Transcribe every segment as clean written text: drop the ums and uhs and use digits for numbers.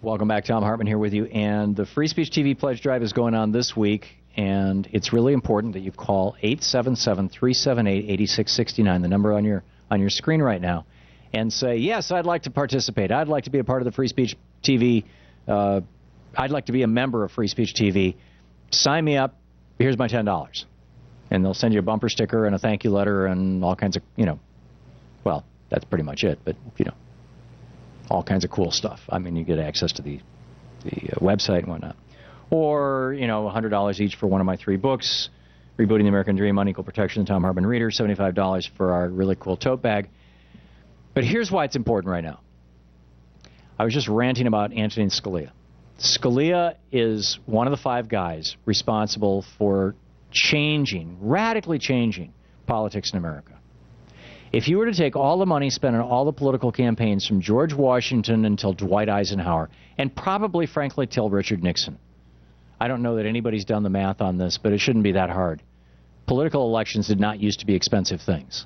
Welcome back. Thom Hartmann here with you. And the Free Speech TV Pledge Drive is going on this week. And it's really important that you call 877-378-8669, the number on your screen right now, and say, yes, I'd like to participate. I'd like to be a part of the Free Speech TV. I'd like to be a member of Free Speech TV. Sign me up. Here's my $10. And they'll send you a bumper sticker and a thank you letter and all kinds of, well, that's pretty much it. But, all kinds of cool stuff. I mean, you get access to the website and whatnot. Or, $100 each for one of my 3 books, Rebooting the American Dream, Unequal Protection, the Thom Hartmann Reader, $75 for our really cool tote bag. But here's why it's important right now. I was just ranting about Antonin Scalia. Scalia is one of the 5 guys responsible for radically changing politics in America. If you were to take all the money spent on all the political campaigns from George Washington until Dwight Eisenhower, and probably, frankly, till Richard Nixon, I don't know that anybody's done the math on this, but it shouldn't be that hard. Political elections did not used to be expensive things.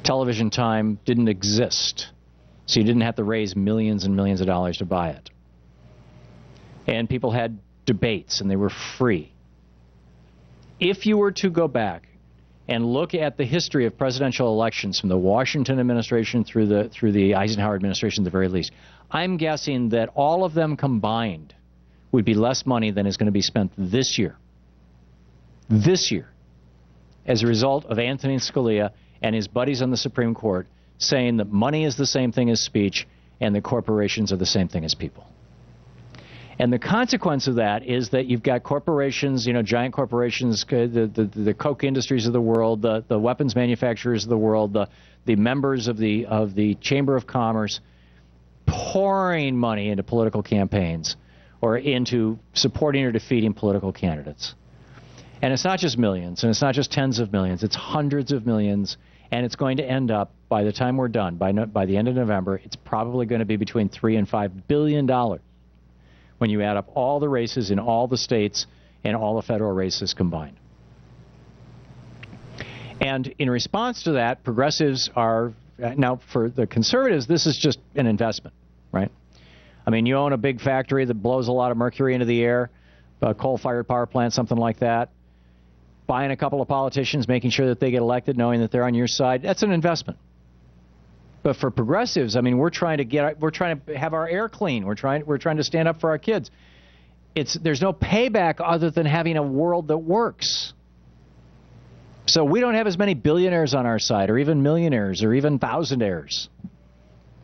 Television time didn't exist, so you didn't have to raise millions and millions of dollars to buy it. And people had debates, and they were free. If you were to go back and look at the history of presidential elections from the Washington administration through the Eisenhower administration at the very least, I'm guessing that all of them combined would be less money than is going to be spent this year. This year, as a result of Antonin Scalia and his buddies on the Supreme Court saying that money is the same thing as speech and that corporations are the same thing as people. And the consequence of that is that you've got corporations, giant corporations, the Coke industries of the world, the weapons manufacturers of the world, the members of the Chamber of Commerce pouring money into political campaigns or into supporting or defeating political candidates. And it's not just millions, and it's not just tens of millions, it's hundreds of millions, and it's going to end up, by the time we're done, by the end of November, it's probably going to be between $3 and $5 billion. When you add up all the races in all the states and all the federal races combined. And in response to that, progressives are, now for the conservatives, this is just an investment, right? I mean, you own a big factory that blows a lot of mercury into the air, a coal-fired power plant, something like that, buying a couple of politicians, making sure that they get elected, knowing that they're on your side, that's an investment. But for progressives, I mean, we're trying to have our air clean. We're trying to stand up for our kids. There's no payback other than having a world that works. So we don't have as many billionaires on our side, or even millionaires, or even thousandaires,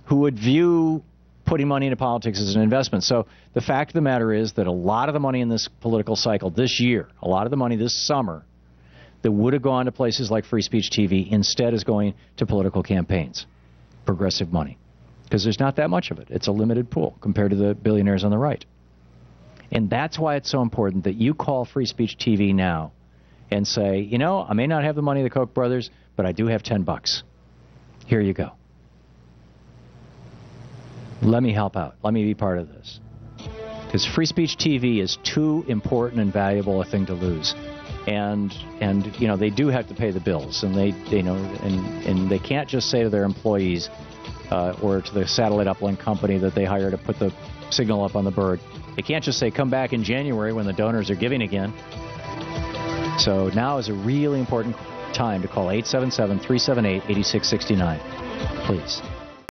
who would view putting money into politics as an investment. So the fact of the matter is that a lot of the money in this political cycle this year, a lot of the money this summer, that would have gone to places like Free Speech TV instead is going to political campaigns. Progressive money, because there's not that much of it. It's a limited pool compared to the billionaires on the right. And that's why it's so important that you call Free Speech TV now and say, I may not have the money of the Koch brothers, but I do have $10. Here you go. Let me help out. Let me be part of this. Because Free Speech TV is too important and valuable a thing to lose. And they do have to pay the bills, and they can't just say to their employees or to the satellite uplink company that they hire to put the signal up on the bird. They can't just say, come back in January when the donors are giving again. So now is a really important time to call 877-378-8669. Please.